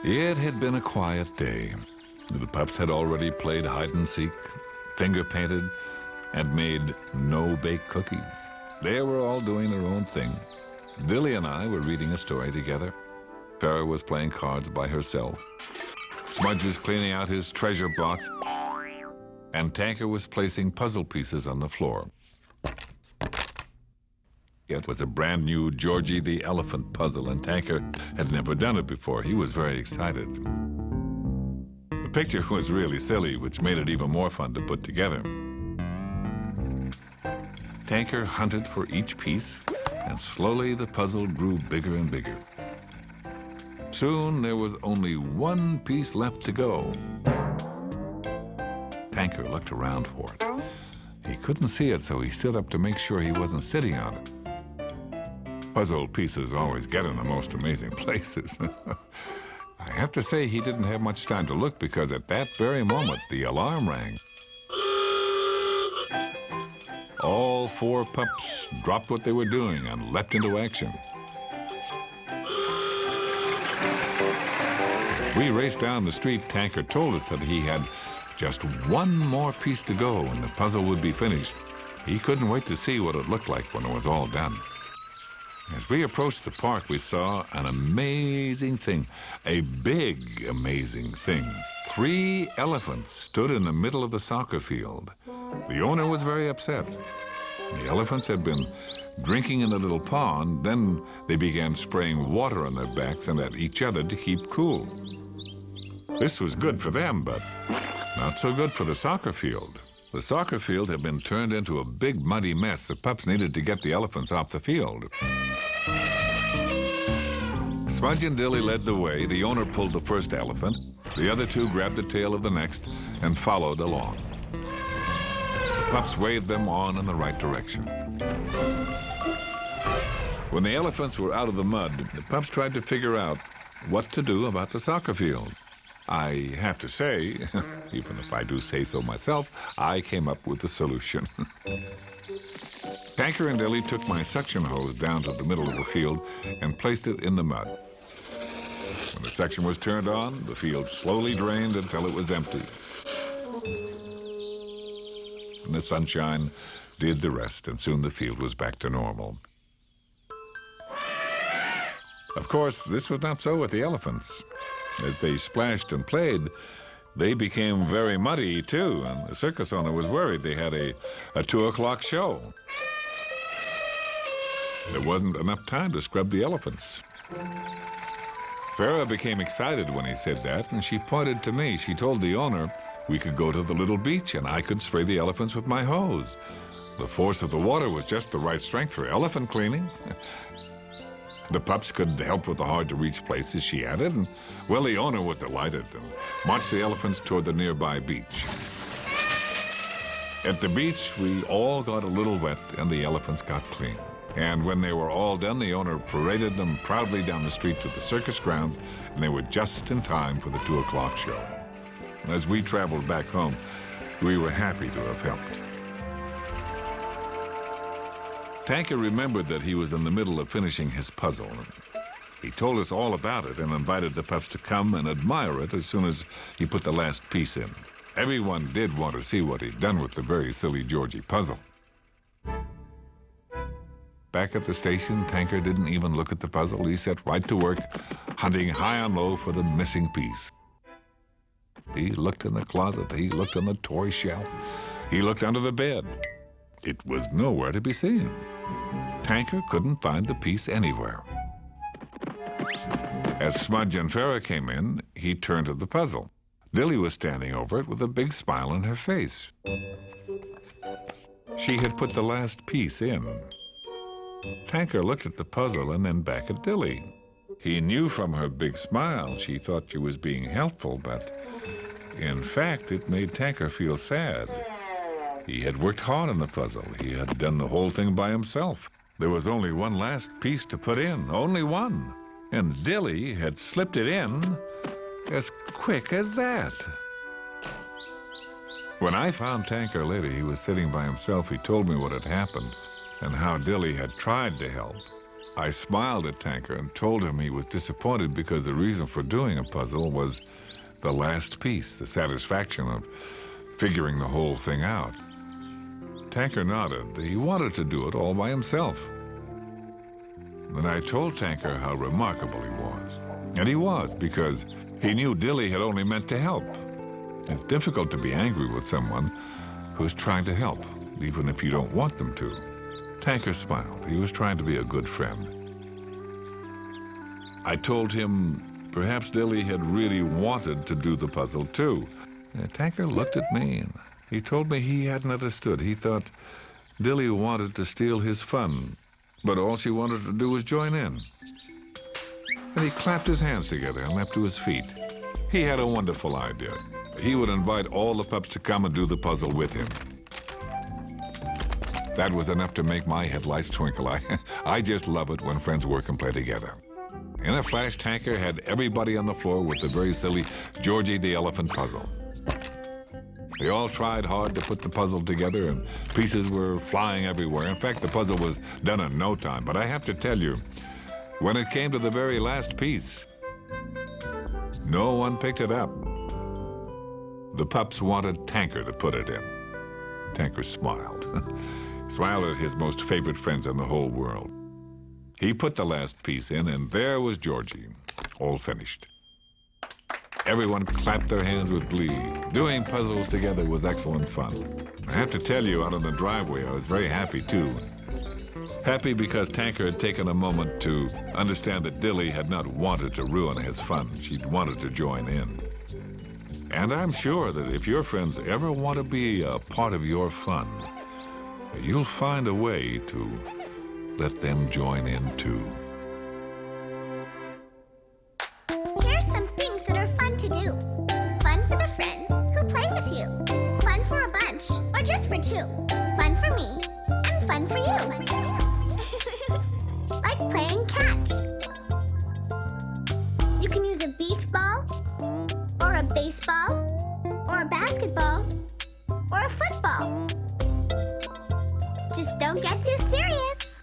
It had been a quiet day. The pups had already played hide-and-seek, finger-painted, and made no-bake cookies. They were all doing their own thing. Billy and I were reading a story together. Farrah was playing cards by herself. Smudge was cleaning out his treasure box, and Tanker was placing puzzle pieces on the floor. It was a brand new Georgie the Elephant puzzle, and Tanker had never done it before. He was very excited. The picture was really silly, which made it even more fun to put together. Tanker hunted for each piece, and slowly the puzzle grew bigger and bigger. Soon there was only one piece left to go. Tanker looked around for it. He couldn't see it, so he stood up to make sure he wasn't sitting on it. Puzzle pieces always get in the most amazing places. I have to say he didn't have much time to look, because at that very moment the alarm rang. All four pups dropped what they were doing and leapt into action. As we raced down the street, Tanker told us that he had just one more piece to go and the puzzle would be finished. He couldn't wait to see what it looked like when it was all done. As we approached the park, we saw an amazing thing, a big, amazing thing. 3 elephants stood in the middle of the soccer field. The owner was very upset. The elephants had been drinking in a little pond, then they began spraying water on their backs and at each other to keep cool. This was good for them, but not so good for the soccer field. The soccer field had been turned into a big muddy mess. The pups needed to get the elephants off the field. Smudge and Dilly led the way. The owner pulled the first elephant. The other 2 grabbed the tail of the next and followed along. The pups waved them on in the right direction. When the elephants were out of the mud, the pups tried to figure out what to do about the soccer field. I have to say, even if I do say so myself, I came up with the solution. Tanker and Dilly took my suction hose down to the middle of the field and placed it in the mud. When the suction was turned on, the field slowly drained until it was empty. And the sunshine did the rest, and soon the field was back to normal. Of course, this was not so with the elephants. As they splashed and played, they became very muddy, too, and the circus owner was worried. They had a 2 o'clock show. There wasn't enough time to scrub the elephants. Farrah became excited when he said that, and she pointed to me. She told the owner we could go to the little beach, and I could spray the elephants with my hose. The force of the water was just the right strength for elephant cleaning. The pups could help with the hard-to-reach places, she added, and, well, the owner was delighted and marched the elephants toward the nearby beach. At the beach, we all got a little wet, and the elephants got clean. And when they were all done, the owner paraded them proudly down the street to the circus grounds, and they were just in time for the 2 o'clock show. As we traveled back home, we were happy to have helped. Tanker remembered that he was in the middle of finishing his puzzle. He told us all about it and invited the pups to come and admire it as soon as he put the last piece in. Everyone did want to see what he'd done with the very silly Georgie puzzle. Back at the station, Tanker didn't even look at the puzzle. He set right to work, hunting high and low for the missing piece. He looked in the closet. He looked on the toy shelf. He looked under the bed. It was nowhere to be seen. Tanker couldn't find the piece anywhere. As Smudge and Farrah came in, he turned to the puzzle. Dilly was standing over it with a big smile on her face. She had put the last piece in. Tanker looked at the puzzle and then back at Dilly. He knew from her big smile she thought she was being helpful, but in fact, it made Tanker feel sad. He had worked hard on the puzzle. He had done the whole thing by himself. There was only one last piece to put in, only one. And Dilly had slipped it in as quick as that. When I found Tanker later, he was sitting by himself. He told me what had happened and how Dilly had tried to help, I smiled at Tanker and told him he was disappointed because the reason for doing a puzzle was the last piece, the satisfaction of figuring the whole thing out. Tanker nodded. He wanted to do it all by himself. Then I told Tanker how remarkable he was. And he was, because he knew Dilly had only meant to help. It's difficult to be angry with someone who's trying to help, even if you don't want them to. Tanker smiled. He was trying to be a good friend. I told him perhaps Dilly had really wanted to do the puzzle too. Tanker looked at me and he told me he hadn't understood. He thought Dilly wanted to steal his fun, but all she wanted to do was join in. And he clapped his hands together and leapt to his feet. He had a wonderful idea. He would invite all the pups to come and do the puzzle with him. That was enough to make my headlights twinkle. I just love it when friends work and play together. In a flash, Tanker had everybody on the floor with the very silly Georgie the Elephant puzzle. They all tried hard to put the puzzle together, and pieces were flying everywhere. In fact, the puzzle was done in no time. But I have to tell you, when it came to the very last piece, no one picked it up. The pups wanted Tanker to put it in. Tanker smiled. Smiled at his most favorite friends in the whole world. He put the last piece in, and there was Georgie, all finished. Everyone clapped their hands with glee. Doing puzzles together was excellent fun. I have to tell you, out on the driveway, I was very happy, too. Happy because Tanker had taken a moment to understand that Dilly had not wanted to ruin his fun. She'd wanted to join in. And I'm sure that if your friends ever want to be a part of your fun, you'll find a way to let them join in too. Here's some things that are fun to do. Fun for the friends who play with you. Fun for a bunch, or just for two. Fun for me, and fun for you. Like playing catch. You can use a beach ball, or a baseball, or a basketball, or a football. Just don't get too serious.